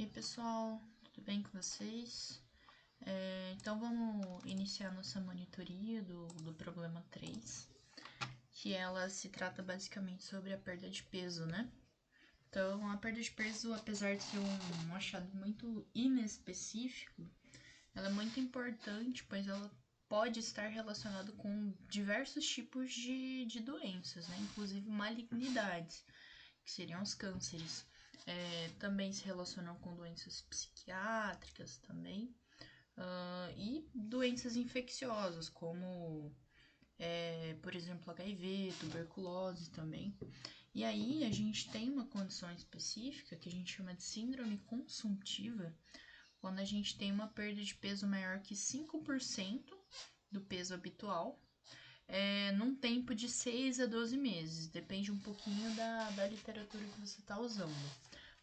E aí, pessoal, tudo bem com vocês? Então vamos iniciar nossa monitoria do problema 3, que ela se trata basicamente sobre a perda de peso, né? Então, a perda de peso, apesar de ser um achado muito inespecífico, ela é muito importante, pois ela pode estar relacionada com diversos tipos de doenças, né? Inclusive malignidades, que seriam os cânceres. Também se relacionam com doenças psiquiátricas também, e doenças infecciosas, como, por exemplo, HIV, tuberculose também. E aí a gente tem uma condição específica que a gente chama de síndrome consumptiva, quando a gente tem uma perda de peso maior que 5% do peso habitual, num tempo de 6 a 12 meses. Depende um pouquinho da literatura que você está usando.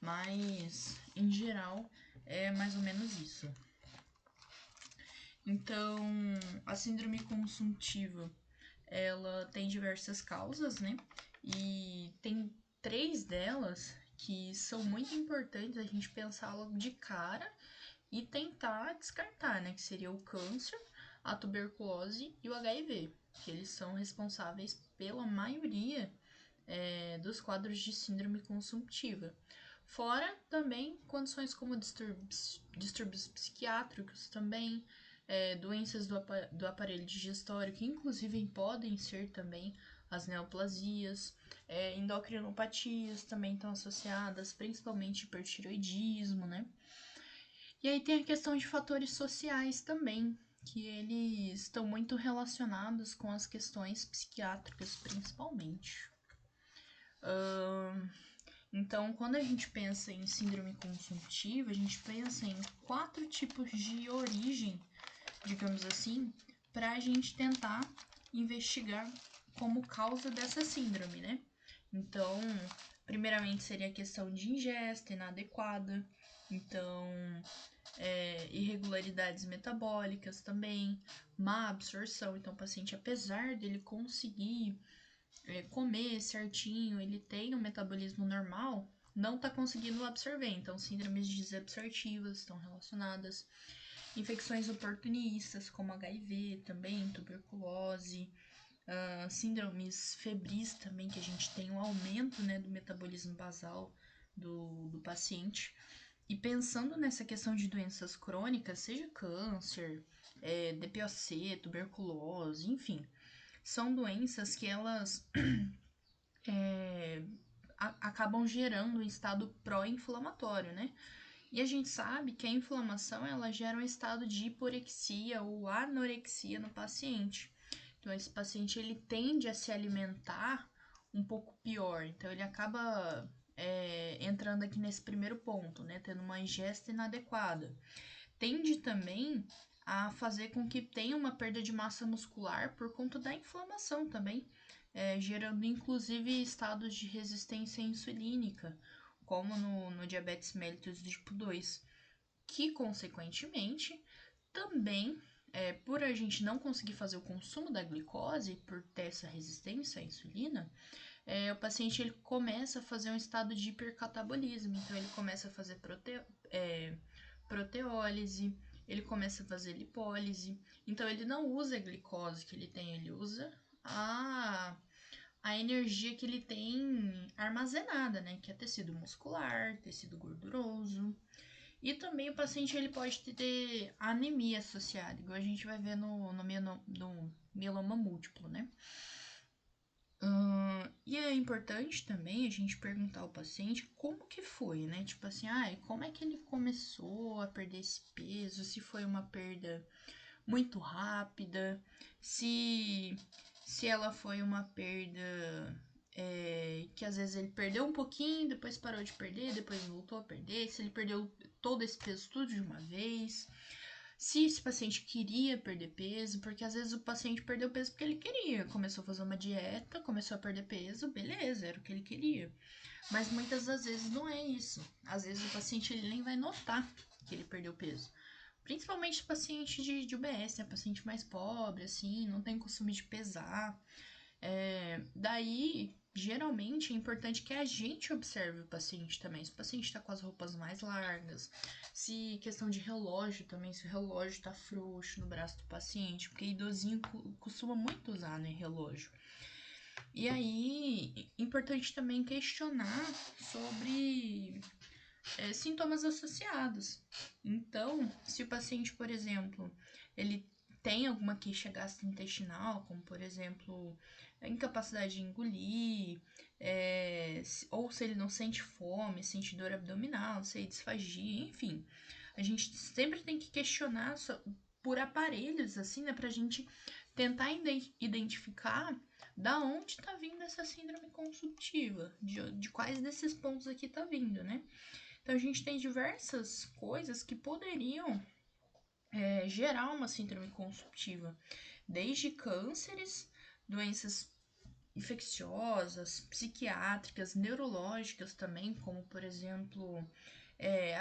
Mas, em geral, é mais ou menos isso. Então, a síndrome consumptiva, ela tem diversas causas, né? E tem 3 delas que são muito importantes a gente pensar logo de cara e tentar descartar, né? Que seria o câncer, a tuberculose e o HIV, que eles são responsáveis pela maioria dos quadros de síndrome consumptiva. Fora também condições como distúrbios psiquiátricos também, doenças do aparelho digestório, que inclusive podem ser também as neoplasias, endocrinopatias também estão associadas, principalmente hipertiroidismo, né? E aí tem a questão de fatores sociais também, que eles estão muito relacionados com as questões psiquiátricas, principalmente. Então, quando a gente pensa em síndrome consumptiva, a gente pensa em 4 tipos de origem, digamos assim, para a gente tentar investigar como causa dessa síndrome, né? Então, primeiramente seria a questão de ingesta inadequada, então, irregularidades metabólicas também, má absorção. Então, o paciente, apesar dele conseguir comer certinho, ele tem um metabolismo normal, não está conseguindo absorver. Então, síndromes desabsortivas estão relacionadas. Infecções oportunistas, como HIV também, tuberculose, síndromes febris também, que a gente tem um aumento, né, do metabolismo basal do paciente. E pensando nessa questão de doenças crônicas, seja câncer, DPOC, tuberculose, enfim, são doenças que elas acabam gerando um estado pró-inflamatório, né? E a gente sabe que a inflamação ela gera um estado de hiporexia ou anorexia no paciente. Então esse paciente ele tende a se alimentar um pouco pior. Então ele acaba entrando aqui nesse primeiro ponto, né? Tendo uma ingesta inadequada. Tende também a fazer com que tenha uma perda de massa muscular por conta da inflamação também, gerando inclusive estados de resistência insulínica, como no diabetes mellitus tipo 2, que consequentemente também, por a gente não conseguir fazer o consumo da glicose, por ter essa resistência à insulina, o paciente ele começa a fazer um estado de hipercatabolismo, então ele começa a fazer proteólise, ele começa a fazer lipólise, então ele não usa a glicose que ele tem, ele usa a energia que ele tem armazenada, né, que é tecido muscular, tecido gorduroso. E também o paciente ele pode ter anemia associada, igual a gente vai ver no mieloma múltiplo, né? E é importante também a gente perguntar ao paciente como que foi, né? Tipo assim, como é que ele começou a perder esse peso, se foi uma perda muito rápida, se ela foi uma perda que às vezes ele perdeu um pouquinho, depois parou de perder, depois voltou a perder, se ele perdeu todo esse peso tudo de uma vez, se esse paciente queria perder peso, porque às vezes o paciente perdeu peso porque ele queria, começou a fazer uma dieta, começou a perder peso, beleza, era o que ele queria. Mas muitas das vezes não é isso. Às vezes o paciente ele nem vai notar que ele perdeu peso. Principalmente paciente de UBS, né? Paciente mais pobre, assim, não tem costume de pesar. Daí geralmente é importante que a gente observe o paciente também. Se o paciente está com as roupas mais largas, se questão de relógio também, se o relógio está frouxo no braço do paciente, porque idosinho costuma muito usar, né, relógio. E aí, importante também questionar sobre sintomas associados. Então, se o paciente, por exemplo, ele tem alguma queixa gastrointestinal, como por exemplo, a incapacidade de engolir, ou se ele não sente fome, sente dor abdominal, se disfagia, enfim. A gente sempre tem que questionar por aparelhos, assim, né, pra gente tentar identificar da onde tá vindo essa síndrome consumptiva, de quais desses pontos aqui tá vindo, né? Então, a gente tem diversas coisas que poderiam gerar uma síndrome consumptiva, desde cânceres, doenças infecciosas, psiquiátricas, neurológicas também, como, por exemplo,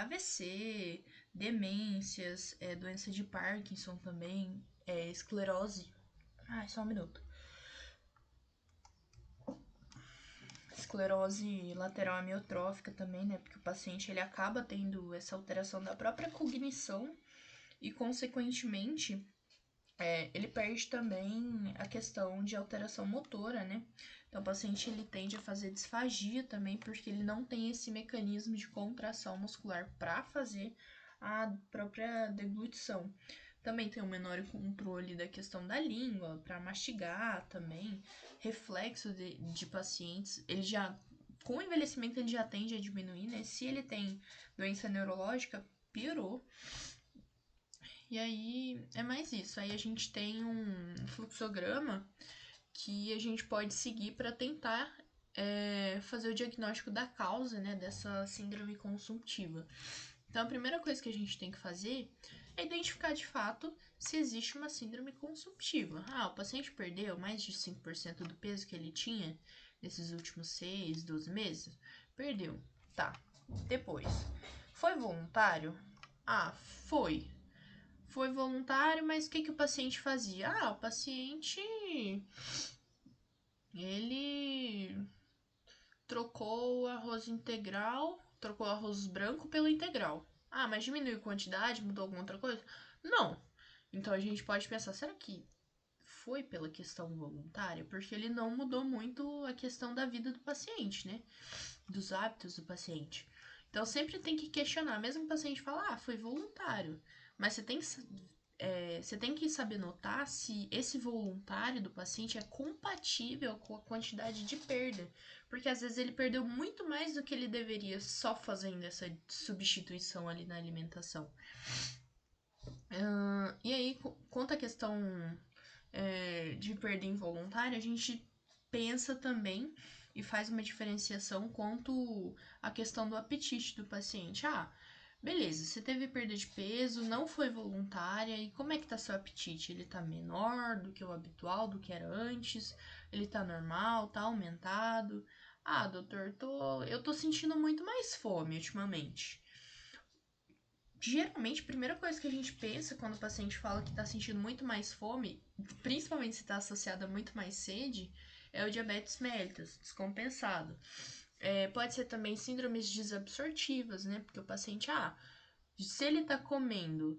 AVC, demências, doença de Parkinson também, esclerose. Só um minuto. Esclerose lateral amiotrófica também, né? Porque o paciente ele acaba tendo essa alteração da própria cognição e, consequentemente, ele perde também a questão de alteração motora, né? Então, o paciente ele tende a fazer disfagia também, porque ele não tem esse mecanismo de contração muscular para fazer a própria deglutição. Também tem um menor controle da questão da língua, para mastigar também. Reflexo de pacientes, ele já, com o envelhecimento, ele já tende a diminuir, né? Se ele tem doença neurológica, piorou. E aí é mais isso. Aí a gente tem um fluxograma que a gente pode seguir para tentar fazer o diagnóstico da causa, né, dessa síndrome consumptiva. Então, a primeira coisa que a gente tem que fazer é identificar de fato se existe uma síndrome consumptiva. O paciente perdeu mais de 5% do peso que ele tinha nesses últimos 6, 12 meses? Perdeu. Tá. Depois, foi voluntário? Foi. Foi voluntário, mas o que o paciente fazia? O paciente, ele trocou o arroz integral, trocou o arroz branco pelo integral. Mas diminuiu a quantidade, mudou alguma outra coisa? Não. Então a gente pode pensar, será que foi pela questão voluntária? Porque ele não mudou muito a questão da vida do paciente, né? Dos hábitos do paciente. Então sempre tem que questionar, mesmo o paciente falar, foi voluntário. Mas você tem que saber notar se esse voluntário do paciente é compatível com a quantidade de perda. Porque às vezes ele perdeu muito mais do que ele deveria só fazendo essa substituição ali na alimentação. E aí, quanto à questão de perda involuntária, a gente pensa também e faz uma diferenciação quanto à questão do apetite do paciente. Beleza, você teve perda de peso, não foi voluntária, e como é que tá seu apetite? Ele tá menor do que o habitual, do que era antes? Ele tá normal, tá aumentado? Doutor, eu tô sentindo muito mais fome ultimamente. Geralmente, a primeira coisa que a gente pensa quando o paciente fala que tá sentindo muito mais fome, principalmente se tá associada a muito mais sede, é o diabetes mellitus, descompensado. Pode ser também síndromes desabsortivas, né? Porque o paciente, se ele tá comendo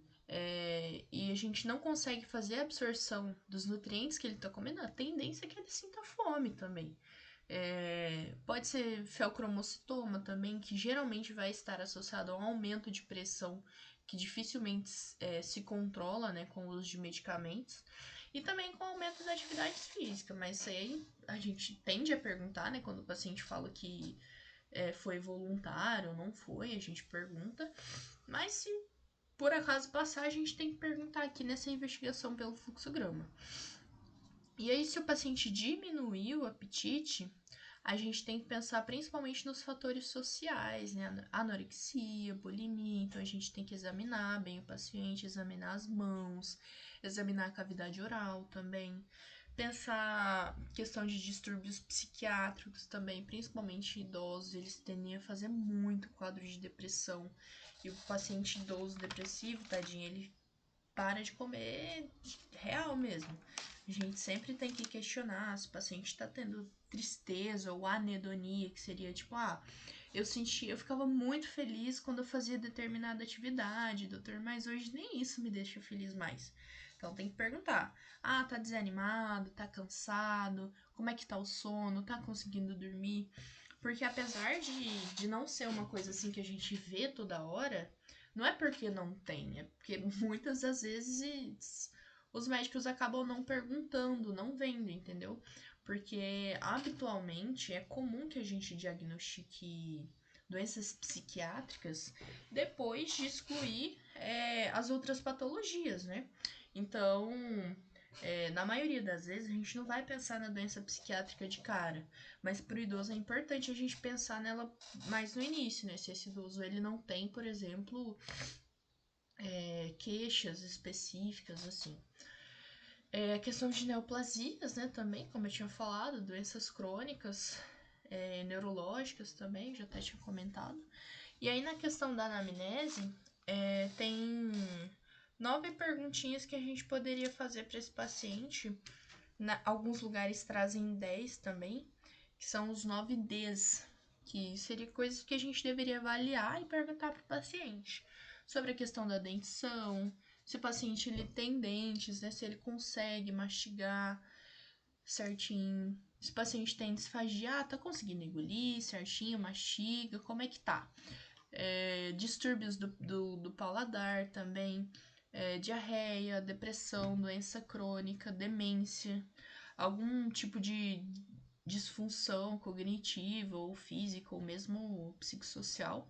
e a gente não consegue fazer a absorção dos nutrientes que ele tá comendo, a tendência é que ele sinta fome também. Pode ser feocromocitoma também, que geralmente vai estar associado a um aumento de pressão que dificilmente se controla, né, com o uso de medicamentos. E também com o aumento da atividade física, mas isso aí a gente tende a perguntar, né, quando o paciente fala que foi voluntário ou não foi, a gente pergunta. Mas se por acaso passar, a gente tem que perguntar aqui nessa investigação pelo fluxograma. E aí, se o paciente diminuiu o apetite, a gente tem que pensar principalmente nos fatores sociais, né? Anorexia, bulimia, então a gente tem que examinar bem o paciente, examinar as mãos, examinar a cavidade oral também. Pensar questão de distúrbios psiquiátricos também, principalmente idosos, eles tendem a fazer muito quadro de depressão. E o paciente idoso depressivo, tadinho, ele para de comer real mesmo. A gente sempre tem que questionar se o paciente está tendo tristeza ou anedonia, que seria tipo, eu ficava muito feliz quando eu fazia determinada atividade, doutor, mas hoje nem isso me deixa feliz mais. Então tem que perguntar, tá desanimado, tá cansado, como é que tá o sono, tá conseguindo dormir? Porque apesar de não ser uma coisa assim que a gente vê toda hora, não é porque não tem, é porque muitas das vezes os médicos acabam não perguntando, não vendo, entendeu? Porque habitualmente é comum que a gente diagnostique doenças psiquiátricas depois de excluir as outras patologias, né? Então, na maioria das vezes, a gente não vai pensar na doença psiquiátrica de cara, mas para o idoso é importante a gente pensar nela mais no início, né? Se esse idoso ele não tem, por exemplo, queixas específicas, assim. A questão de neoplasias, né, também, como eu tinha falado, doenças crônicas, neurológicas também, já até tinha comentado. E aí, na questão da anamnese, tem 9 perguntinhas que a gente poderia fazer para esse paciente. Alguns lugares trazem 10 também, que são os 9 Ds, que seria coisas que a gente deveria avaliar e perguntar para o paciente. Sobre a questão da dentição, se o paciente ele tem dentes, né, se ele consegue mastigar certinho, se o paciente tem disfagia, tá conseguindo engolir certinho, mastiga, como é que tá? Distúrbios do paladar também, diarreia, depressão, doença crônica, demência, algum tipo de disfunção cognitiva ou física ou mesmo psicossocial,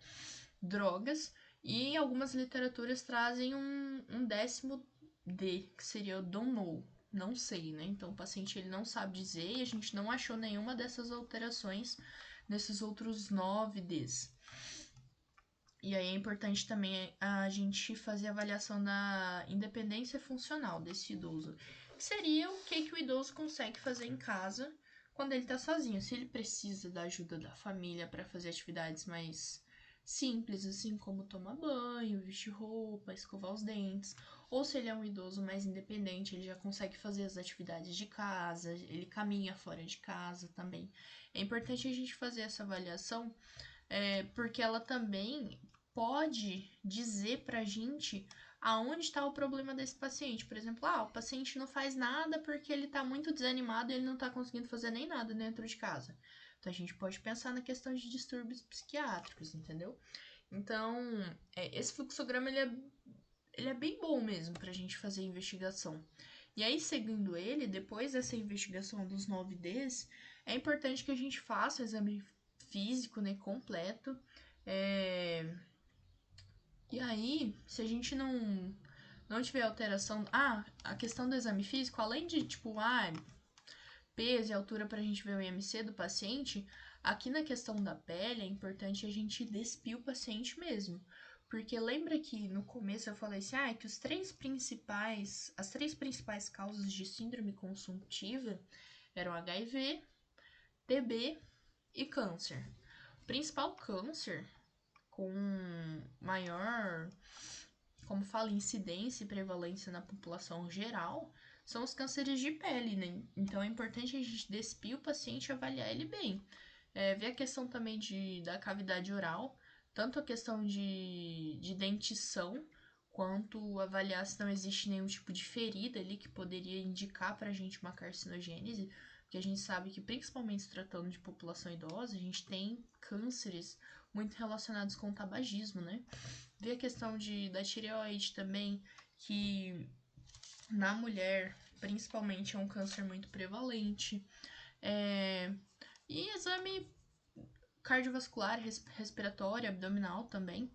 drogas, e algumas literaturas trazem um 10º D, que seria o don't know, não sei, né? Então o paciente ele não sabe dizer e a gente não achou nenhuma dessas alterações nesses outros 9 Ds. E aí é importante também a gente fazer a avaliação da independência funcional desse idoso. Que seria o que o idoso consegue fazer em casa quando ele está sozinho. Se ele precisa da ajuda da família para fazer atividades mais simples, assim como tomar banho, vestir roupa, escovar os dentes. Ou se ele é um idoso mais independente, ele já consegue fazer as atividades de casa, ele caminha fora de casa também. É importante a gente fazer essa avaliação, porque ela também pode dizer pra gente aonde está o problema desse paciente. Por exemplo, o paciente não faz nada porque ele tá muito desanimado e ele não tá conseguindo fazer nem nada dentro de casa. Então a gente pode pensar na questão de distúrbios psiquiátricos, entendeu? Então, esse fluxograma ele é bem bom mesmo pra gente fazer a investigação. E aí, seguindo ele, depois dessa investigação dos 9 Ds, é importante que a gente faça o exame físico, né, completo. E aí, se a gente não tiver alteração... a questão do exame físico, além de, tipo, peso e altura pra gente ver o IMC do paciente, aqui na questão da pele é importante a gente despir o paciente mesmo. Porque lembra que no começo eu falei assim, que as três principais causas de síndrome consumptiva eram HIV, TB e câncer. O principal câncer com maior, como fala, incidência e prevalência na população geral são os cânceres de pele, né? Então é importante a gente despir o paciente e avaliar ele bem. Ver a questão também da cavidade oral, tanto a questão de dentição, quanto avaliar se não existe nenhum tipo de ferida ali que poderia indicar pra gente uma carcinogênese, porque a gente sabe que, principalmente se tratando de população idosa, a gente tem cânceres muito relacionados com o tabagismo, né? Ver a questão da tireoide também, que na mulher, principalmente, é um câncer muito prevalente. E exame cardiovascular, respiratório, abdominal também.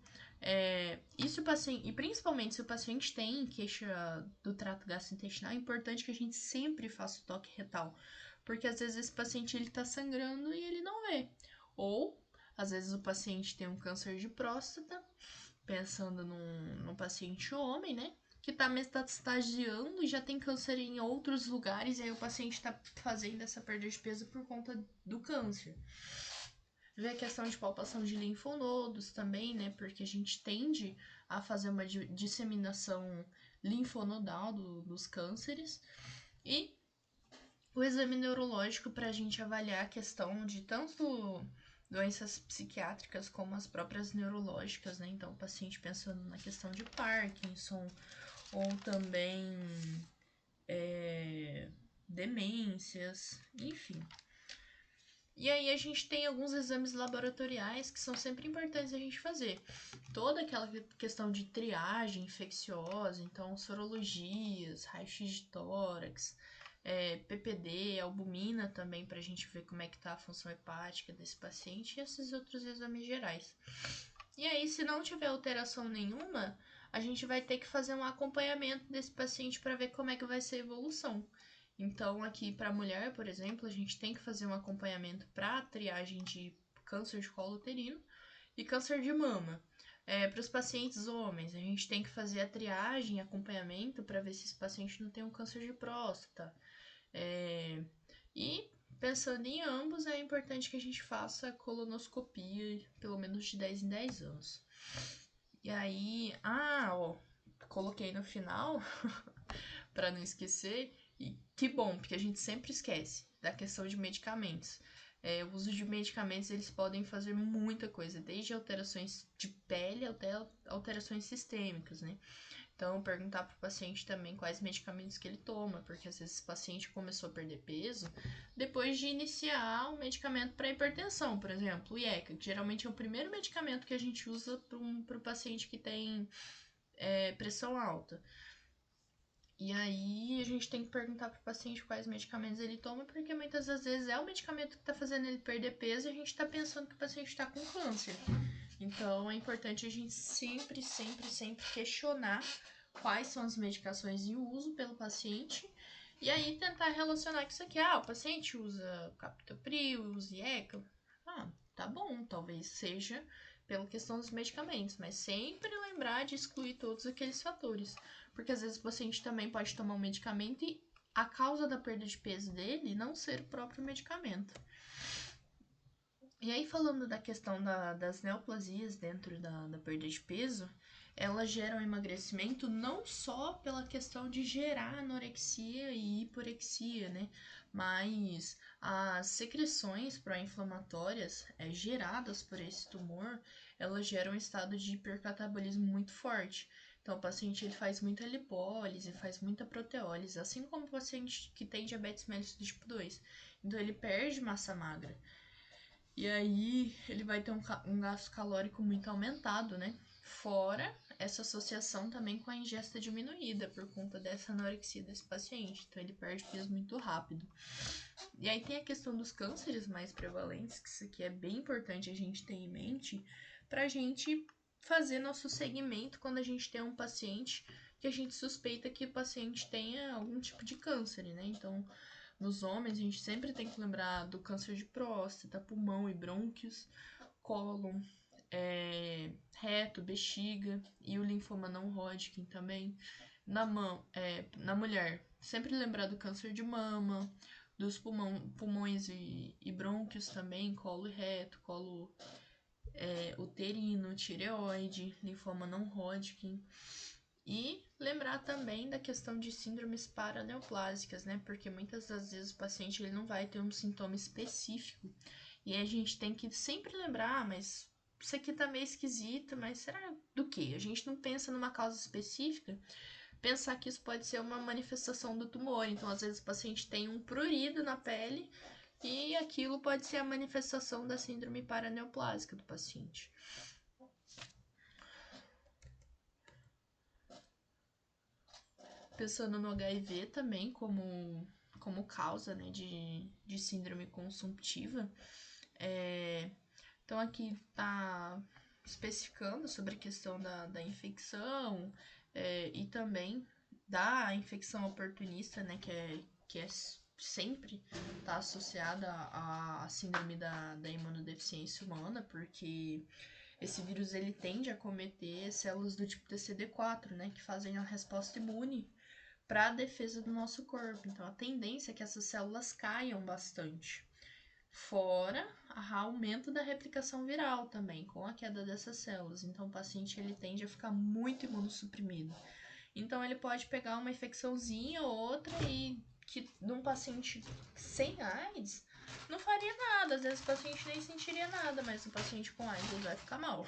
E principalmente se o paciente tem queixa do trato gastrointestinal, é importante que a gente sempre faça o toque retal, porque às vezes esse paciente ele tá sangrando e ele não vê. Ou às vezes o paciente tem um câncer de próstata, pensando num paciente homem, né? Que tá metastasiando e já tem câncer em outros lugares, e aí o paciente tá fazendo essa perda de peso por conta do câncer. Ver a questão de palpação de linfonodos também, né? Porque a gente tende a fazer uma disseminação linfonodal dos cânceres. E o exame neurológico para a gente avaliar a questão de tanto doenças psiquiátricas como as próprias neurológicas, né? Então, o paciente pensando na questão de Parkinson ou também demências, enfim. E aí a gente tem alguns exames laboratoriais que são sempre importantes a gente fazer. Toda aquela questão de triagem infecciosa, então sorologias, raio-x de tórax, PPD, albumina também, para a gente ver como é que tá a função hepática desse paciente e esses outros exames gerais. E aí, se não tiver alteração nenhuma, a gente vai ter que fazer um acompanhamento desse paciente para ver como é que vai ser a evolução. Então, aqui para a mulher, por exemplo, a gente tem que fazer um acompanhamento para triagem de câncer de colo uterino e câncer de mama. Para os pacientes homens, a gente tem que fazer a triagem e acompanhamento para ver se esse paciente não tem um câncer de próstata. E pensando em ambos, é importante que a gente faça colonoscopia pelo menos de 10 em 10 anos. E aí, coloquei no final para não esquecer. E que bom, porque a gente sempre esquece da questão de medicamentos. O uso de medicamentos, eles podem fazer muita coisa, desde alterações de pele até alterações sistêmicas, né? Então, perguntar para o paciente também quais medicamentos que ele toma, porque às vezes o paciente começou a perder peso depois de iniciar um medicamento para hipertensão, por exemplo, o IECA, que geralmente é o primeiro medicamento que a gente usa para o paciente que tem pressão alta. E aí a gente tem que perguntar pro paciente quais medicamentos ele toma, porque muitas das vezes é o medicamento que tá fazendo ele perder peso e a gente tá pensando que o paciente tá com câncer. Então é importante a gente sempre questionar quais são as medicações em uso pelo paciente e aí tentar relacionar com isso aqui. O paciente usa captopril, usa IECA. Tá bom, talvez seja pela questão dos medicamentos, mas sempre lembrar de excluir todos aqueles fatores. Porque às vezes o paciente também pode tomar um medicamento e a causa da perda de peso dele não ser o próprio medicamento. E aí, falando da questão das neoplasias dentro da perda de peso, elas geram emagrecimento não só pela questão de gerar anorexia e hiporexia, né? Mas as secreções pró-inflamatórias geradas por esse tumor, elas geram um estado de hipercatabolismo muito forte. Então, o paciente ele faz muita lipólise, faz muita proteólise, assim como o paciente que tem diabetes mellitus do tipo 2. Então, ele perde massa magra. E aí ele vai ter um gasto calórico muito aumentado, né? Fora essa associação também com a ingesta diminuída por conta dessa anorexia desse paciente. Então ele perde peso muito rápido. E aí tem a questão dos cânceres mais prevalentes, que isso aqui é bem importante a gente ter em mente pra gente fazer nosso segmento quando a gente tem um paciente que a gente suspeita que o paciente tenha algum tipo de câncer, né? Então, nos homens, a gente sempre tem que lembrar do câncer de próstata, pulmão e brônquios, cólon, reto, bexiga e o linfoma não Hodgkin também. Na mulher, sempre lembrar do câncer de mama, dos pulmões e brônquios também, colo e reto, colo uterino, tireoide, linfoma não Hodgkin. E lembrar também da questão de síndromes paraneoplásicas, né? Porque muitas das vezes o paciente ele não vai ter um sintoma específico. E a gente tem que sempre lembrar, mas isso aqui tá meio esquisito, mas será do quê? A gente não pensa numa causa específica. Pensar que isso pode ser uma manifestação do tumor. Então, às vezes, o paciente tem um prurido na pele e aquilo pode ser a manifestação da síndrome paraneoplásica do paciente. Pensando no HIV também como causa, né, de síndrome consumptiva. Então aqui está especificando sobre a questão da infecção e também da infecção oportunista, né, que é sempre está associada à síndrome da imunodeficiência humana, porque esse vírus ele tende a acometer células do tipo TCD4, né, que fazem a resposta imune para a defesa do nosso corpo. Então, a tendência é que essas células caiam bastante. Fora o aumento da replicação viral também, com a queda dessas células. Então, o paciente ele tende a ficar muito imunossuprimido. Então, ele pode pegar uma infecçãozinha ou outra e que num paciente sem AIDS não faria nada. Às vezes o paciente nem sentiria nada, mas o paciente com AIDS ele vai ficar mal.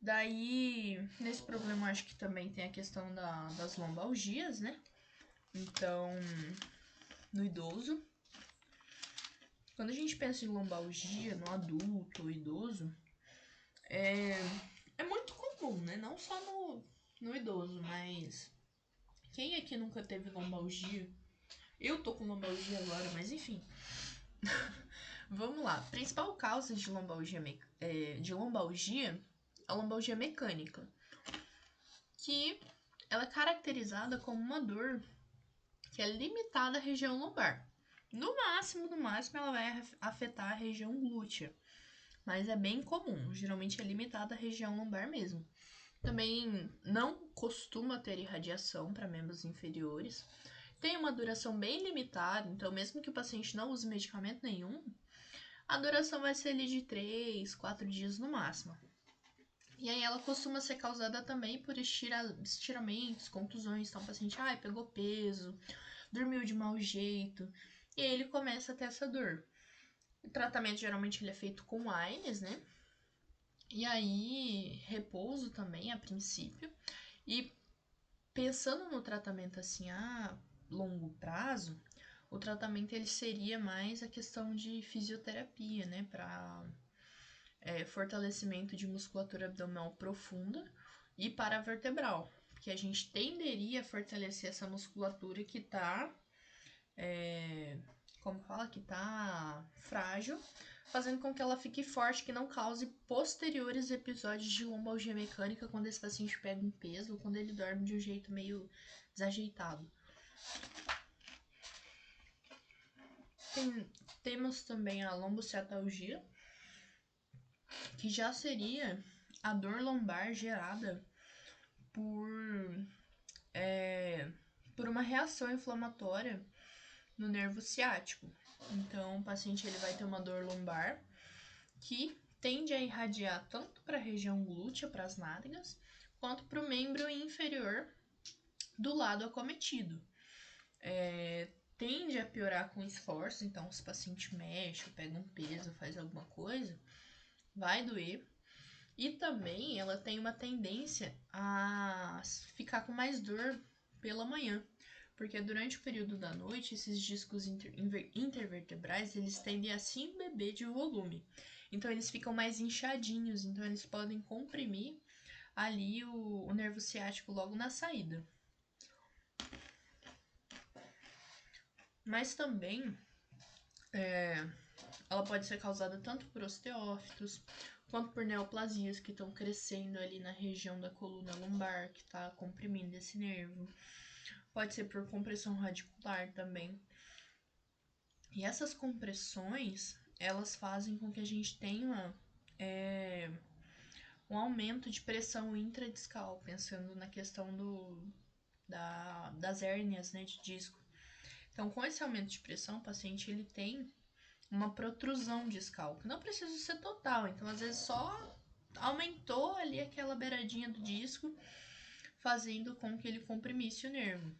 Daí, nesse problema, acho que também tem a questão das lombalgias, né? Então, no idoso, quando a gente pensa em lombalgia no adulto ou idoso, é muito comum, né? Não só no idoso, mas quem aqui nunca teve lombalgia? Eu tô com lombalgia agora, mas enfim. Vamos lá. Principal causa de lombalgia, a lombalgia mecânica, que ela é caracterizada como uma dor que é limitada à região lombar. No máximo, ela vai afetar a região glútea, mas é bem comum, geralmente é limitada à região lombar mesmo. Também não costuma ter irradiação para membros inferiores, tem uma duração bem limitada, então mesmo que o paciente não use medicamento nenhum, a duração vai ser ali de 3, 4 dias no máximo. E aí ela costuma ser causada também por estiramentos, contusões. Então o paciente pegou peso, dormiu de mau jeito, e aí ele começa a ter essa dor. O tratamento geralmente ele é feito com AINES, né? E aí repouso também a princípio. E pensando no tratamento assim a longo prazo, o tratamento ele seria mais a questão de fisioterapia, né? Para fortalecimento de musculatura abdominal profunda e paravertebral, que a gente tenderia a fortalecer essa musculatura que tá, que tá frágil, fazendo com que ela fique forte, que não cause posteriores episódios de lombalgia mecânica quando esse paciente pega um peso ou quando ele dorme de um jeito meio desajeitado. Temos também a lombociatalgia, que já seria a dor lombar gerada por uma reação inflamatória no nervo ciático. Então, o paciente ele vai ter uma dor lombar que tende a irradiar tanto para a região glútea, para as nádegas, quanto para o membro inferior do lado acometido. Tende a piorar com esforço, então se o paciente mexe, pega um peso, faz alguma coisa, vai doer. E também ela tem uma tendência a ficar com mais dor pela manhã, porque durante o período da noite, esses discos intervertebrais, eles tendem a se embeber de volume. Então, eles ficam mais inchadinhos, então eles podem comprimir ali o nervo ciático logo na saída. Mas também, ela pode ser causada tanto por osteófitos, quanto por neoplasias que estão crescendo ali na região da coluna lombar, que está comprimindo esse nervo. Pode ser por compressão radicular também. E essas compressões, elas fazem com que a gente tenha um aumento de pressão intradiscal, pensando na questão das hérnias, né, de disco. Então, com esse aumento de pressão, o paciente ele tem uma protrusão discal, que não precisa ser total, então às vezes só aumentou ali aquela beiradinha do disco, fazendo com que ele comprimisse o nervo.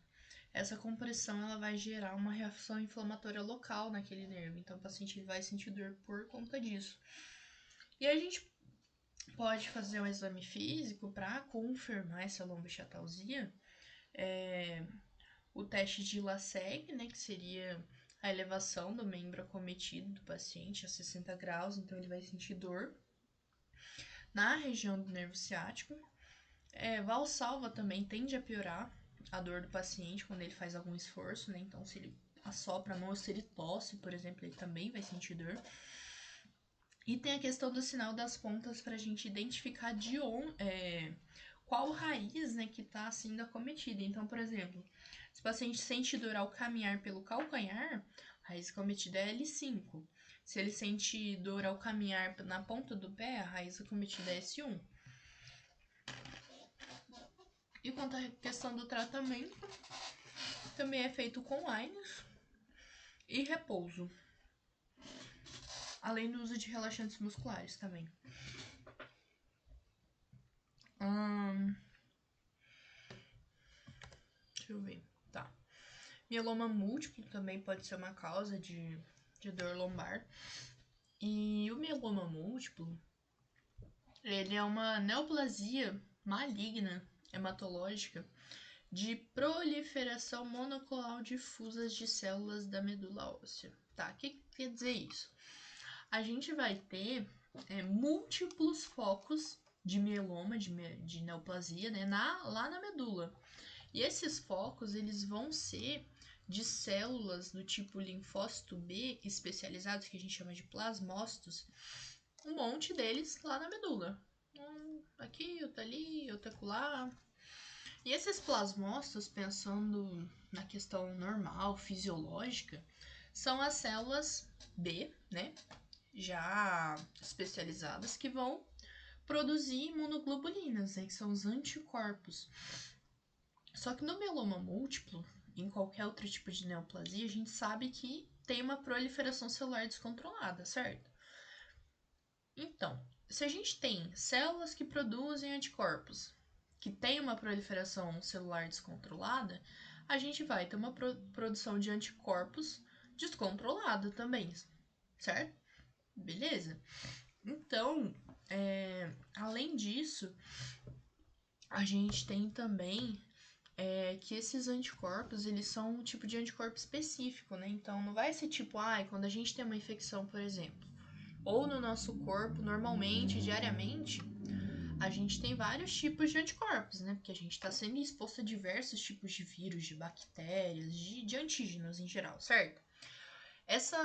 Essa compressão ela vai gerar uma reação inflamatória local naquele nervo, então o paciente vai sentir dor por conta disso. E a gente pode fazer um exame físico para confirmar essa lombochatalgia, o teste de LASEG, né, que seria a elevação do membro acometido do paciente a 60 graus, então ele vai sentir dor na região do nervo ciático. Valsalva também tende a piorar a dor do paciente quando ele faz algum esforço, né? Então, se ele assopra a mão ou se ele tosse, por exemplo, ele também vai sentir dor. E tem a questão do sinal das pontas para a gente identificar qual raiz, né, que está sendo acometida. Então, por exemplo, se o paciente sente dor ao caminhar pelo calcanhar, a raiz acometida é L5. Se ele sente dor ao caminhar na ponta do pé, a raiz acometida é S1. E quanto à questão do tratamento, também é feito com AINES e repouso, além do uso de relaxantes musculares também. Deixa eu eu ver. Tá. Mieloma múltiplo também pode ser uma causa de dor lombar. E o mieloma múltiplo, ele é uma neoplasia maligna hematológica de proliferação monoclonal difusa de células da medula óssea. Tá, o que quer dizer isso? A gente vai ter múltiplos focos de mieloma, de neoplasia, né, lá na medula. E esses focos, eles vão ser de células do tipo linfócito B especializados, que a gente chama de plasmócitos, um monte deles lá na medula. Aqui, outro ali, outro acolá. E esses plasmócitos, pensando na questão normal, fisiológica, são as células B, né, já especializadas, que vão produzir imunoglobulinas, né, que são os anticorpos. Só que no mieloma múltiplo, em qualquer outro tipo de neoplasia, a gente sabe que tem uma proliferação celular descontrolada, certo? Então, se a gente tem células que produzem anticorpos, que tem uma proliferação celular descontrolada, a gente vai ter uma produção de anticorpos descontrolada também, certo? Beleza? Então, além disso, a gente tem também que esses anticorpos, eles são um tipo de anticorpo específico, né? Então, não vai ser tipo, quando a gente tem uma infecção, por exemplo, ou no nosso corpo, normalmente, diariamente, a gente tem vários tipos de anticorpos, né? Porque a gente está sendo exposto a diversos tipos de vírus, de bactérias, de antígenos em geral, certo? Essa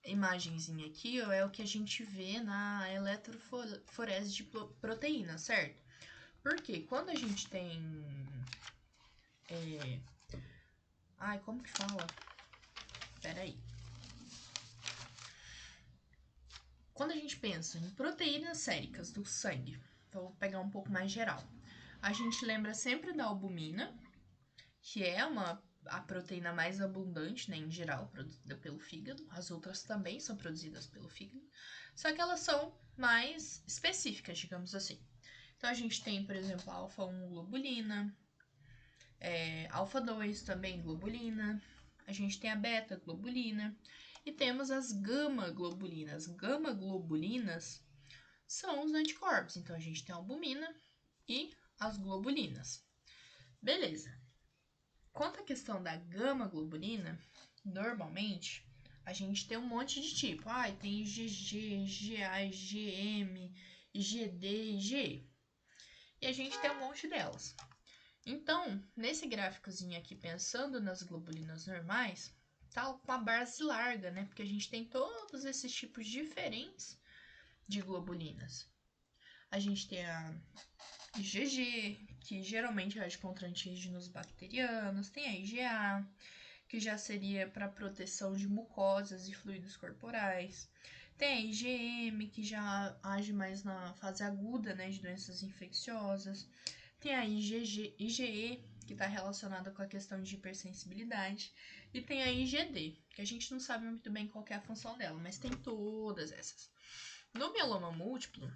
imagenzinha aqui é o que a gente vê na eletroforese de proteína, certo? Porque quando a gente tem... como que fala? Peraí. Quando a gente pensa em proteínas séricas do sangue, vou pegar um pouco mais geral, a gente lembra sempre da albumina, que é a proteína mais abundante, né, em geral, produzida pelo fígado. As outras também são produzidas pelo fígado, só que elas são mais específicas, digamos assim. Então, a gente tem, por exemplo, a alfa-1 globulina, alfa-2 também globulina, a gente tem a beta-globulina e temos as gama-globulinas. Gama-globulinas são os anticorpos, então a gente tem a albumina e as globulinas. Beleza. Quanto à questão da gama-globulina, normalmente a gente tem um monte de tipo. Tem IgG, IgA, IgM, IgD, IgE. E a gente tem um monte delas. Então, nesse gráficozinho aqui, pensando nas globulinas normais, tá com a base larga, né? Porque a gente tem todos esses tipos diferentes de globulinas. A gente tem a IgG, que geralmente age contra antígenos bacterianos. Tem a IgA, que já seria para proteção de mucosas e fluidos corporais. Tem a IgM, que já age mais na fase aguda, né, de doenças infecciosas. Tem a IgE, que está relacionada com a questão de hipersensibilidade. E tem a IgD, que a gente não sabe muito bem qual é a função dela, mas tem todas essas. No mieloma múltiplo,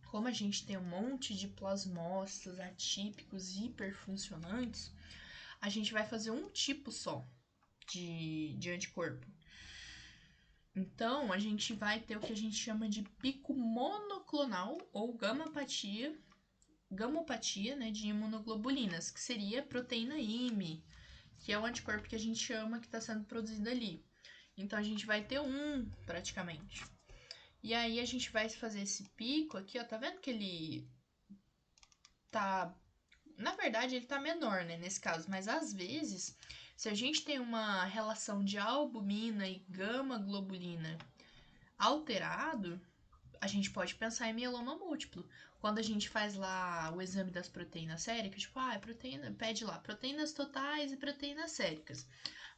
como a gente tem um monte de plasmócitos atípicos hiperfuncionantes, a gente vai fazer um tipo só de anticorpo. Então, a gente vai ter o que a gente chama de pico monoclonal ou gamopatia, né, de imunoglobulinas, que seria a proteína IME, que é o anticorpo que a gente chama que está sendo produzido ali. Então, a gente vai ter praticamente. E aí, a gente vai fazer esse pico aqui, ó, tá vendo que ele tá... Na verdade, ele tá menor, né, nesse caso, mas às vezes, se a gente tem uma relação de albumina e gama-globulina alterado, a gente pode pensar em mieloma múltiplo. Quando a gente faz lá o exame das proteínas séricas, tipo, pede lá proteínas totais e proteínas séricas.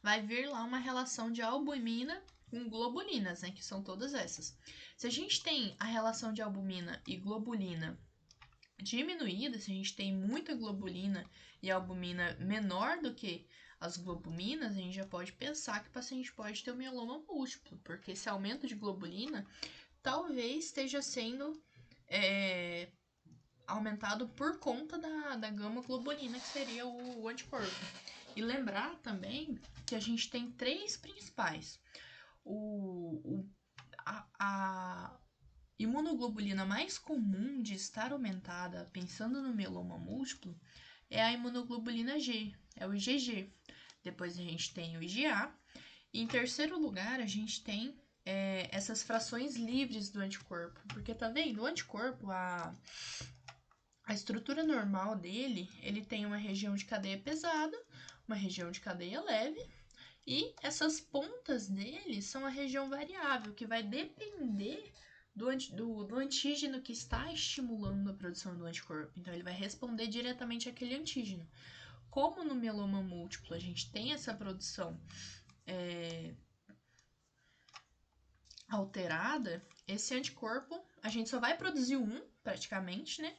Vai vir lá uma relação de albumina com globulinas, né, que são todas essas. Se a gente tem a relação de albumina e globulina diminuída, se a gente tem muita globulina e albumina menor do que as globulinas, a gente já pode pensar que o paciente pode ter um mieloma múltiplo, porque esse aumento de globulina talvez esteja sendo aumentado por conta da gama-globulina, que seria o anticorpo. E lembrar também que a gente tem 3 principais. A imunoglobulina mais comum de estar aumentada, pensando no mieloma múltiplo, é a imunoglobulina G, é o IgG. Depois a gente tem o IgA. E em terceiro lugar, a gente tem essas frações livres do anticorpo. Porque tá vendo? O anticorpo, a estrutura normal dele, ele tem uma região de cadeia pesada, uma região de cadeia leve, e essas pontas dele são a região variável, que vai depender do antígeno que está estimulando a produção do anticorpo. Então, ele vai responder diretamente àquele antígeno. Como no mieloma múltiplo a gente tem essa produção alterada, esse anticorpo, a gente só vai produzir um, praticamente, né?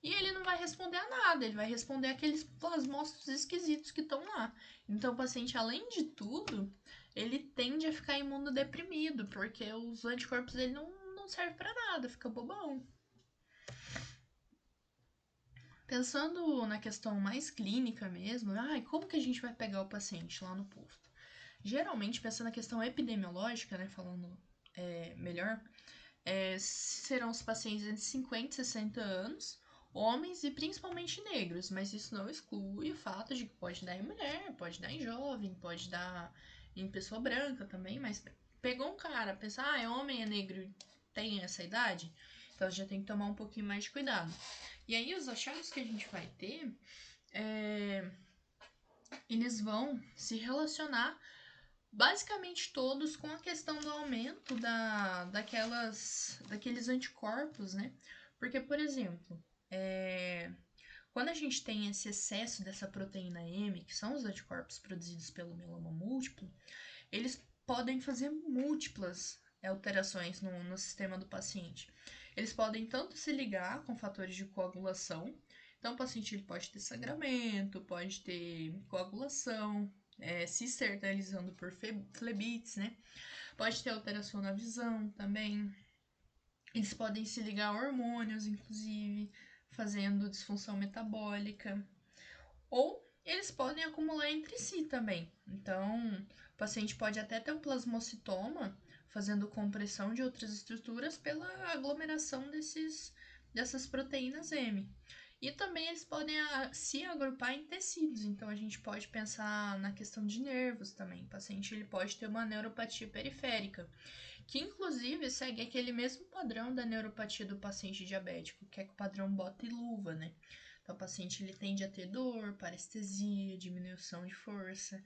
E ele não vai responder a nada, ele vai responder aqueles plasmócitos esquisitos que estão lá. Então, o paciente, além de tudo, ele tende a ficar imunodeprimido, porque os anticorpos dele não servem para nada, fica bobão. Pensando na questão mais clínica mesmo, como que a gente vai pegar o paciente lá no posto? Geralmente, pensando na questão epidemiológica, né, falando melhor, serão os pacientes entre 50 e 60 anos, homens e principalmente negros, mas isso não exclui o fato de que pode dar em mulher, pode dar em jovem, pode dar em pessoa branca também, mas pegou um cara, pensar, é homem, é negro e tem essa idade, então já tem que tomar um pouquinho mais de cuidado. E aí os achados que a gente vai ter, eles vão se relacionar basicamente todos com a questão do aumento daqueles anticorpos, né? Porque, por exemplo, quando a gente tem esse excesso dessa proteína M, que são os anticorpos produzidos pelo mieloma múltiplo, eles podem fazer múltiplas alterações no sistema do paciente. Eles podem tanto se ligar com fatores de coagulação, então o paciente ele pode ter sangramento, pode ter coagulação, se externalizando por flebites, né? Pode ter alteração na visão também. Eles podem se ligar a hormônios, inclusive, fazendo disfunção metabólica. Ou eles podem acumular entre si também. Então, o paciente pode até ter um plasmocitoma, fazendo compressão de outras estruturas pela aglomeração dessas proteínas M. E também eles podem se agrupar em tecidos, então a gente pode pensar na questão de nervos também. O paciente ele pode ter uma neuropatia periférica, que inclusive segue aquele mesmo padrão da neuropatia do paciente diabético, que é o padrão bota e luva, né? Então o paciente ele tende a ter dor, parestesia, diminuição de força.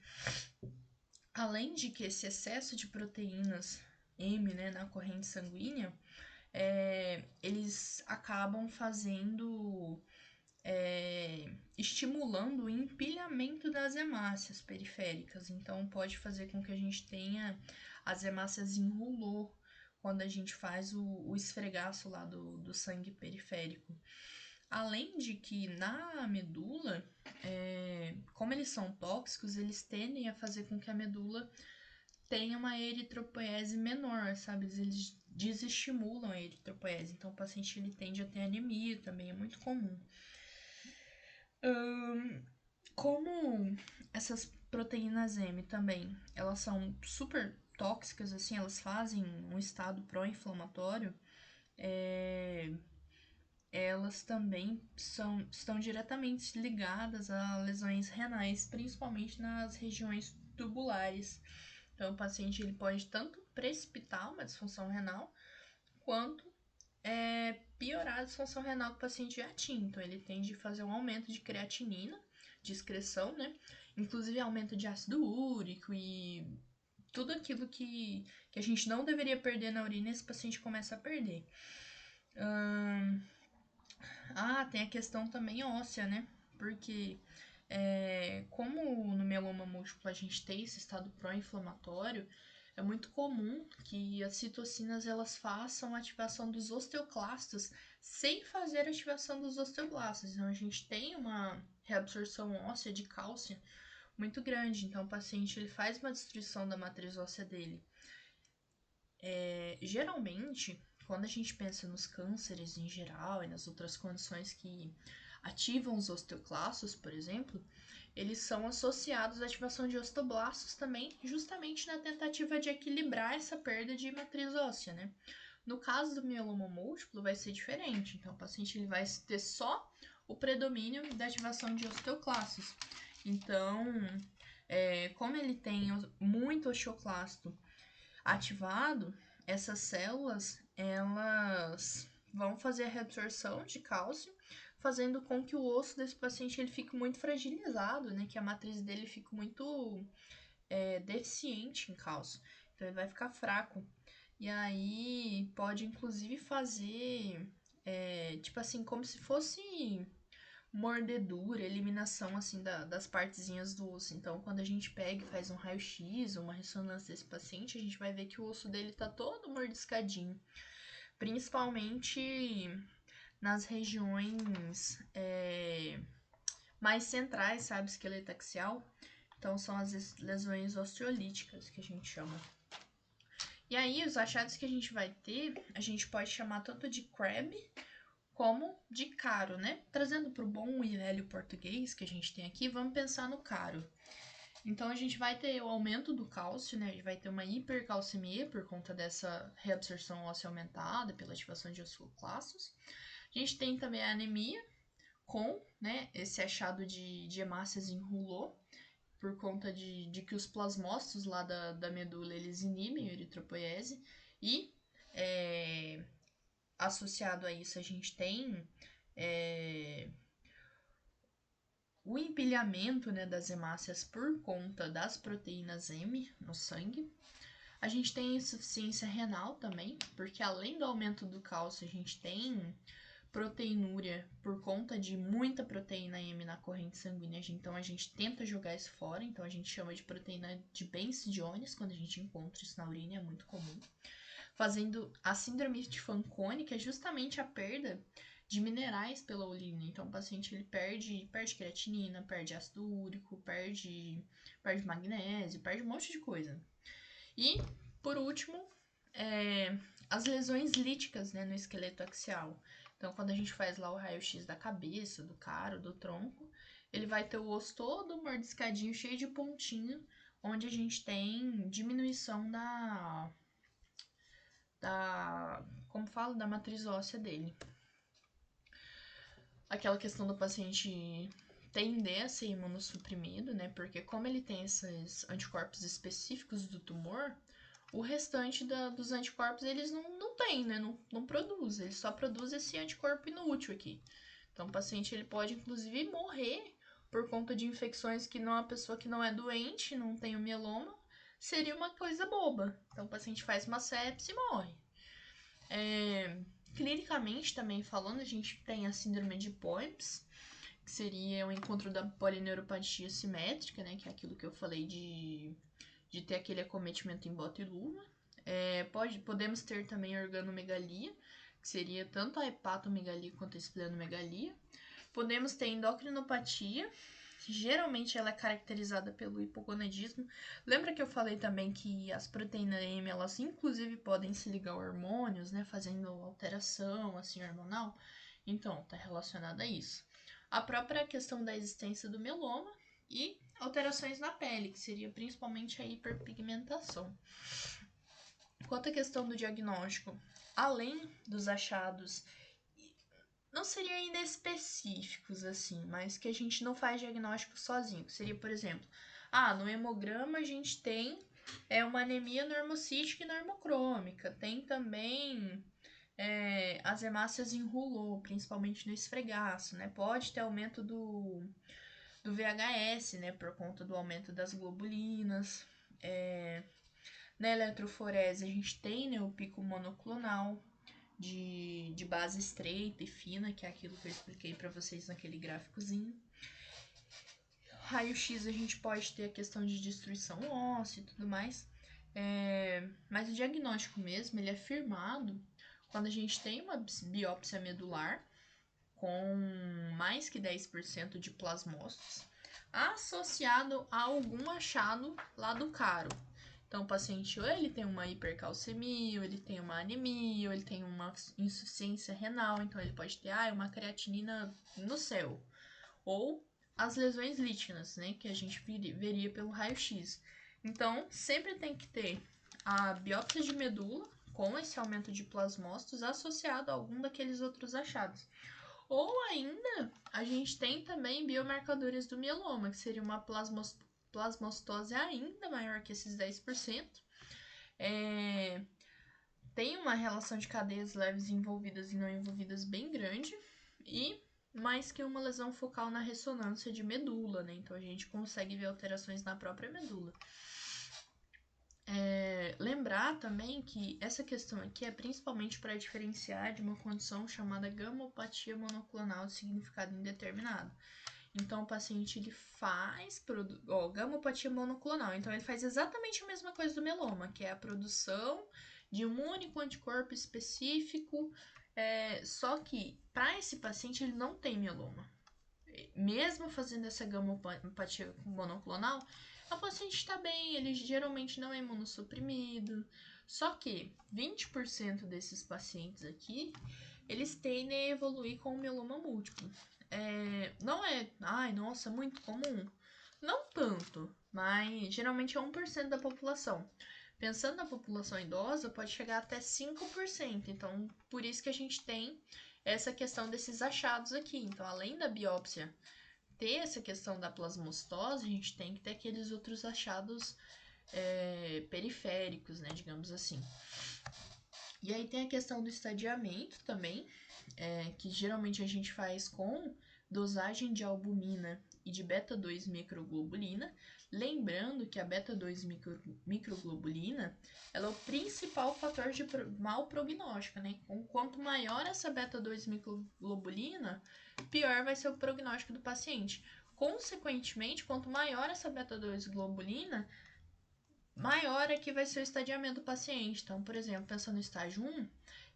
Além de que esse excesso de proteínas M, né, na corrente sanguínea, eles acabam estimulando o empilhamento das hemácias periféricas. Então, pode fazer com que a gente tenha as hemácias em rouleau quando a gente faz o esfregaço lá do sangue periférico. Além de que na medula, como eles são tóxicos, eles tendem a fazer com que a medula tenha uma eritropoese menor, sabe? Eles desestimulam a eritropoese. Então, o paciente ele tende a ter anemia, também é muito comum. Como essas proteínas M também, elas são super tóxicas, assim, elas fazem um estado pró-inflamatório, elas também estão diretamente ligadas a lesões renais, principalmente nas regiões tubulares. Então, o paciente ele pode tanto precipitar uma disfunção renal, quanto piorar a disfunção renal que o paciente já tinha. Então, ele tende a fazer um aumento de creatinina, de excreção, né? Inclusive aumento de ácido úrico e tudo aquilo que a gente não deveria perder na urina, esse paciente começa a perder. Tem a questão também óssea, né? Porque como no mieloma múltiplo a gente tem esse estado pró-inflamatório, é muito comum que as citocinas elas façam a ativação dos osteoclastos sem fazer a ativação dos osteoblastos. Então a gente tem uma reabsorção óssea de cálcio muito grande. Então o paciente ele faz uma destruição da matriz óssea dele. Geralmente, quando a gente pensa nos cânceres em geral e nas outras condições que ativam os osteoclastos, por exemplo, eles são associados à ativação de osteoblastos também, justamente na tentativa de equilibrar essa perda de matriz óssea, né? No caso do mieloma múltiplo, vai ser diferente. Então, o paciente ele vai ter só o predomínio da ativação de osteoclastos. Então, como ele tem muito osteoclasto ativado, essas células, elas vão fazer a reabsorção de cálcio, fazendo com que o osso desse paciente ele fique muito fragilizado, né? Que a matriz dele fique muito deficiente em cálcio. Então, ele vai ficar fraco. E aí, pode inclusive fazer, tipo assim, como se fosse mordedura, eliminação, assim, das partezinhas do osso. Então, quando a gente pega e faz um raio-x ou uma ressonância desse paciente, a gente vai ver que o osso dele tá todo mordiscadinho. Principalmente nas regiões mais centrais, sabe, esqueleto axial. Então, são as lesões osteolíticas que a gente chama. E aí, os achados que a gente vai ter, a gente pode chamar tanto de CRAB como de caro, né? Trazendo para o bom e velho português que a gente tem aqui, vamos pensar no caro. Então, a gente vai ter o aumento do cálcio, né? A gente vai ter uma hipercalcemia por conta dessa reabsorção óssea aumentada pela ativação de osteoclastos. A gente tem também a anemia com, né, esse achado de hemácias em rouleau, por conta de que os plasmócitos lá da medula, eles inibem a eritropoiese. E associado a isso, a gente tem o empilhamento, né, das hemácias por conta das proteínas M no sangue. A gente tem insuficiência renal também, porque além do aumento do cálcio, a gente tem proteinúria por conta de muita proteína M na corrente sanguínea. Então, a gente tenta jogar isso fora. Então, a gente chama de proteína de Bence-Jones, quando a gente encontra isso na urina, é muito comum. Fazendo a síndrome de Fanconi, que é justamente a perda de minerais pela urina. Então, o paciente ele perde creatinina, perde ácido úrico, perde magnésio, perde um monte de coisa. E, por último, as lesões líticas, né, no esqueleto axial. Então, quando a gente faz lá o raio-x da cabeça, do caro, do tronco, ele vai ter o osso todo mordiscadinho, cheio de pontinho, onde a gente tem diminuição como falo, da matriz óssea dele. Aquela questão do paciente tender a ser imunossuprimido, né? Porque como ele tem esses anticorpos específicos do tumor, o restante dos anticorpos, eles não tem, né? Não produz. Ele só produz esse anticorpo inútil aqui. Então, o paciente ele pode, inclusive, morrer por conta de infecções que uma pessoa que não é doente, não tem o mieloma, seria uma coisa boba. Então, o paciente faz uma sepse e morre. Clinicamente, também falando, a gente tem a síndrome de POEMS, que seria o encontro da polineuropatia simétrica, né? Que é aquilo que eu falei de ter aquele acometimento em bota e luva. Podemos ter também a organomegalia, que seria tanto a hepatomegalia quanto a esplenomegalia. Podemos ter endocrinopatia, geralmente ela é caracterizada pelo hipogonadismo. Lembra que eu falei também que as proteínas M, elas inclusive podem se ligar a hormônios, né, fazendo alteração assim hormonal? Então, tá relacionada a isso. A própria questão da existência do mieloma e alterações na pele, que seria principalmente a hiperpigmentação. Quanto à questão do diagnóstico, além dos achados, não seriam ainda específicos, assim, mas que a gente não faz diagnóstico sozinho. Seria, por exemplo, no hemograma a gente tem uma anemia normocítica e normocrômica. Tem também as hemácias em rouleau, principalmente no esfregaço, né? Pode ter aumento do VHS, né? Por conta do aumento das globulinas. Na eletroforese a gente tem, né, o pico monoclonal de base estreita e fina, que é aquilo que eu expliquei para vocês naquele gráficozinho. Raio-X a gente pode ter a questão de destruição óssea e tudo mais. Mas o diagnóstico mesmo, ele é firmado quando a gente tem uma biópsia medular com mais que 10% de plasmócitos associado a algum achado lá do caro. Então, o paciente ou ele tem uma hipercalcemia, ou ele tem uma anemia, ou ele tem uma insuficiência renal, então ele pode ter uma creatinina no céu. Ou as lesões líticas, né, que a gente veria pelo raio-x. Então, sempre tem que ter a biópsia de medula com esse aumento de plasmócitos associado a algum daqueles outros achados. Ou ainda, a gente tem também biomarcadores do mieloma, que seria uma plasmocitose ainda maior que esses 10%. Tem uma relação de cadeias leves envolvidas e não envolvidas bem grande. E mais que uma lesão focal na ressonância de medula, né? Então a gente consegue ver alterações na própria medula. Lembrar também que essa questão aqui é principalmente para diferenciar de uma condição chamada gamopatia monoclonal de significado indeterminado. Então, o paciente ele faz gamopatia monoclonal. Então, ele faz exatamente a mesma coisa do mieloma, que é a produção de um único anticorpo específico. Só que, para esse paciente, ele não tem mieloma. Mesmo fazendo essa gamopatia monoclonal, o paciente está bem, ele geralmente não é imunossuprimido. Só que 20% desses pacientes aqui, eles tendem a evoluir com o mieloma múltiplo. Não é, nossa, muito comum. Não tanto, mas geralmente é 1% da população. Pensando na população idosa, pode chegar até 5%. Então, por isso que a gente tem essa questão desses achados aqui. Então, além da biópsia ter essa questão da plasmocitose, a gente tem que ter aqueles outros achados periféricos, né, digamos assim. E aí tem a questão do estadiamento também, que geralmente a gente faz com dosagem de albumina e de beta-2 microglobulina. Lembrando que a beta-2 microglobulina ela é o principal fator de mau prognóstico, né? Quanto maior essa beta-2 microglobulina, pior vai ser o prognóstico do paciente. Consequentemente, quanto maior essa beta-2 globulina, maior é que vai ser o estadiamento do paciente. Então, por exemplo, pensando no estágio 1,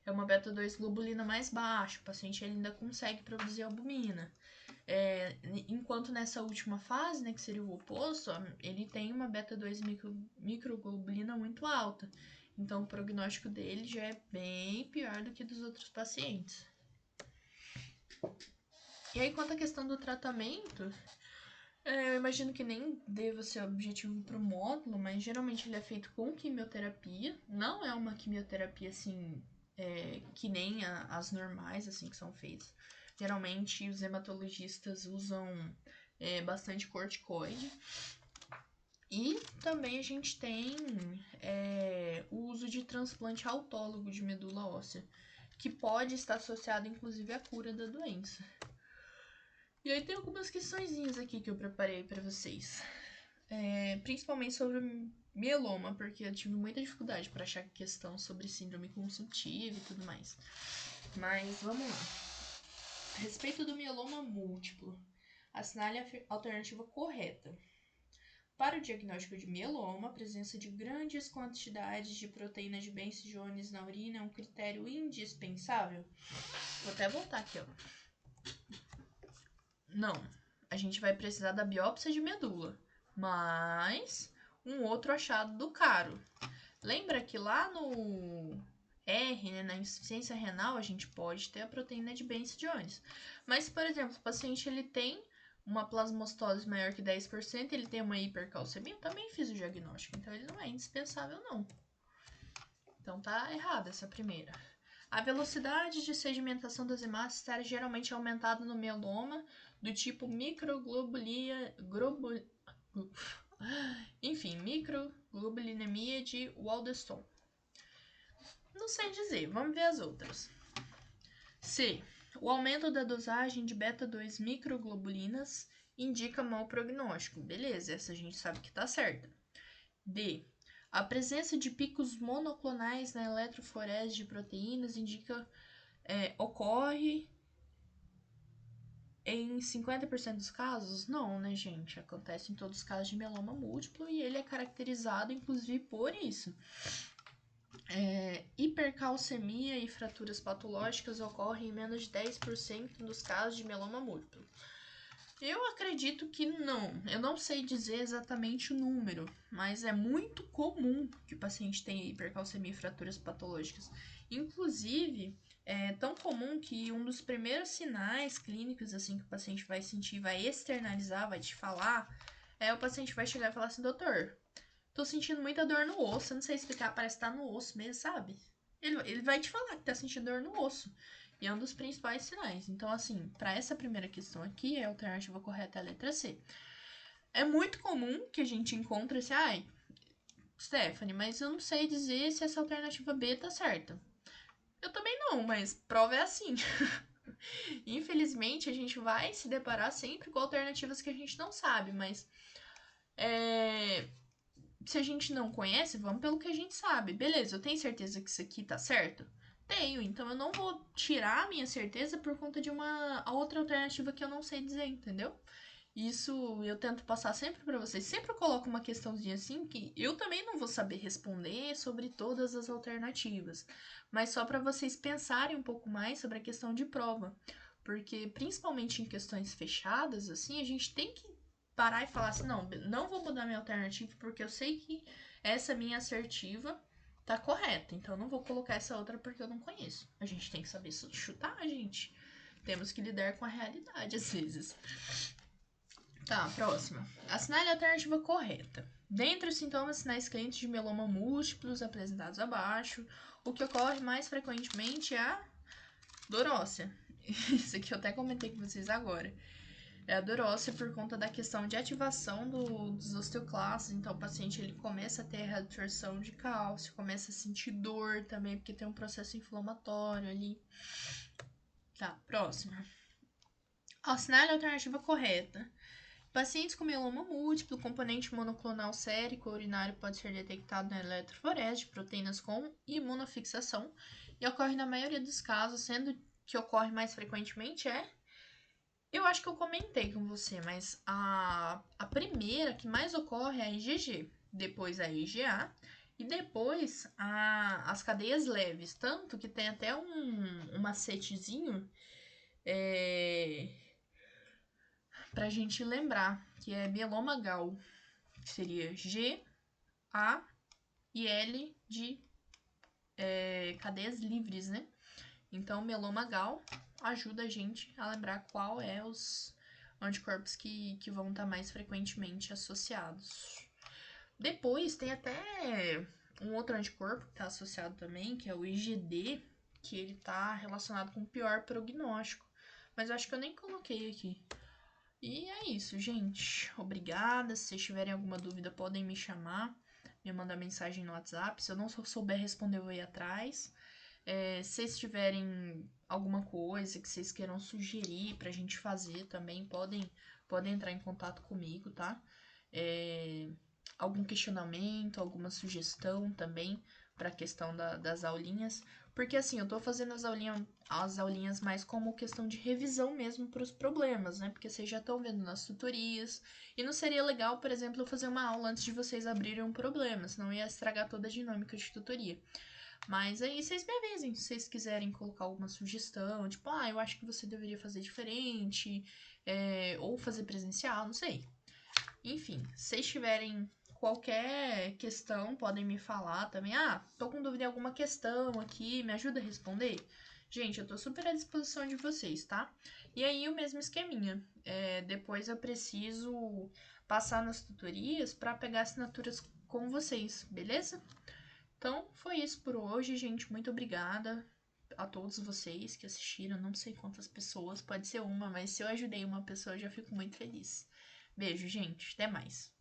é uma beta-2 globulina mais baixa, o paciente ainda consegue produzir albumina. Enquanto nessa última fase, né, que seria o oposto, ele tem uma beta-2 microglobulina muito alta. Então, o prognóstico dele já é bem pior do que dos outros pacientes. E aí, quanto à questão do tratamento, eu imagino que nem deva ser objetivo para o módulo, mas geralmente ele é feito com quimioterapia. Não é uma quimioterapia assim, que nem as normais assim que são feitas. Geralmente os hematologistas usam bastante corticoide. E também a gente tem o uso de transplante autólogo de medula óssea, que pode estar associado inclusive à cura da doença. E aí tem algumas questõezinhas aqui que eu preparei para vocês. Principalmente sobre mieloma, porque eu tive muita dificuldade para achar questão sobre síndrome consultiva e tudo mais. Mas vamos lá. A respeito do mieloma múltiplo, assinale a alternativa correta. Para o diagnóstico de mieloma, a presença de grandes quantidades de proteínas de Benson Jones na urina é um critério indispensável? Vou até voltar aqui, ó. Não, a gente vai precisar da biópsia de medula, mas um outro achado do caro. Lembra que lá no R, né, na insuficiência renal, a gente pode ter a proteína de Benson Jones. Mas, por exemplo, o paciente ele tem uma plasmocitose maior que 10%, ele tem uma hipercalcemia, eu também fiz o diagnóstico, então ele não é indispensável, não. Então tá errada essa primeira. A velocidade de sedimentação das hemácias geralmente é aumentada no mieloma do tipo microglobulinemia de Waldenstone. Não sei dizer, vamos ver as outras. C. O aumento da dosagem de beta-2 microglobulinas indica mau prognóstico. Beleza, essa a gente sabe que tá certa. D. A presença de picos monoclonais na eletroforese de proteínas ocorre em 50% dos casos? Não, né, gente? Acontece em todos os casos de mieloma múltiplo e ele é caracterizado, inclusive, por isso. Hipercalcemia e fraturas patológicas ocorrem em menos de 10% dos casos de mieloma múltiplo. Eu acredito que não. Eu não sei dizer exatamente o número, mas é muito comum que o paciente tenha hipercalcemia e fraturas patológicas. Inclusive, é tão comum que um dos primeiros sinais clínicos assim que o paciente vai sentir, vai externalizar, vai te falar, é o paciente vai chegar e falar assim: doutor, tô sentindo muita dor no osso. Eu não sei explicar, parece que tá no osso mesmo, sabe? Ele vai te falar que tá sentindo dor no osso. E é um dos principais sinais. Então, assim, para essa primeira questão aqui, a alternativa correta é a letra C. É muito comum que a gente encontre esse, ai, Stephanie, mas eu não sei dizer se essa alternativa B tá certa. Eu também não, mas prova é assim. Infelizmente, a gente vai se deparar sempre com alternativas que a gente não sabe, mas se a gente não conhece, vamos pelo que a gente sabe. Beleza, eu tenho certeza que isso aqui tá certo? Tenho, então eu não vou tirar a minha certeza por conta de uma outra alternativa que eu não sei dizer, entendeu? Isso eu tento passar sempre para vocês. Sempre eu coloco uma questãozinha assim que eu também não vou saber responder sobre todas as alternativas, mas só para vocês pensarem um pouco mais sobre a questão de prova, porque principalmente em questões fechadas assim, a gente tem que parar e falar assim, não, não vou mudar minha alternativa porque eu sei que essa minha assertiva tá correta, então eu não vou colocar essa outra porque eu não conheço. A gente tem que saber chutar, gente. Temos que lidar com a realidade às vezes. Tá, próxima. Assinale a alternativa correta. Dentre os sintomas e sinais clínicos de mieloma múltiplos apresentados abaixo, o que ocorre mais frequentemente é a dor óssea. Isso aqui eu até comentei com vocês agora. É a dor óssea por conta da questão de ativação dos osteoclastos. Então, o paciente ele começa a ter reabsorção de cálcio, começa a sentir dor também, porque tem um processo inflamatório ali. Tá, próxima. Assinale a alternativa correta. Pacientes com mieloma múltiplo, componente monoclonal sérico urinário pode ser detectado na eletroforese de proteínas com imunofixação e ocorre na maioria dos casos, sendo que ocorre mais frequentemente eu acho que eu comentei com você, mas a primeira que mais ocorre é a IgG, depois a IgA e depois as cadeias leves. Tanto que tem até um macetezinho pra gente lembrar, que é mieloma gal, que seria G, A e L de cadeias livres, né? Então, mieloma gal ajuda a gente a lembrar qual é os anticorpos que vão estar mais frequentemente associados. Depois tem até um outro anticorpo que está associado também, que é o IgD, que ele está relacionado com o pior prognóstico. Mas eu acho que eu nem coloquei aqui. E é isso, gente. Obrigada. Se vocês tiverem alguma dúvida, podem me chamar, me mandar mensagem no WhatsApp. Se eu não souber responder, eu vou ir atrás. Se vocês tiverem alguma coisa que vocês queiram sugerir pra gente fazer também, podem entrar em contato comigo, tá? Algum questionamento, alguma sugestão também para a questão das aulinhas. Porque assim, eu tô fazendo as aulinhas mais como questão de revisão mesmo para os problemas, né? Porque vocês já estão vendo nas tutorias. E não seria legal, por exemplo, eu fazer uma aula antes de vocês abrirem um problema, senão ia estragar toda a dinâmica de tutoria. Mas aí vocês me avisem se vocês quiserem colocar alguma sugestão, tipo, eu acho que você deveria fazer diferente, ou fazer presencial, não sei. Enfim, se vocês tiverem qualquer questão, podem me falar também. Tô com dúvida em alguma questão aqui, me ajuda a responder? Gente, eu tô super à disposição de vocês, tá? E aí, o mesmo esqueminha. Depois eu preciso passar nas tutorias para pegar assinaturas com vocês, beleza? Então, foi isso por hoje, gente. Muito obrigada a todos vocês que assistiram. Não sei quantas pessoas, pode ser uma, mas se eu ajudei uma pessoa, eu já fico muito feliz. Beijo, gente. Até mais.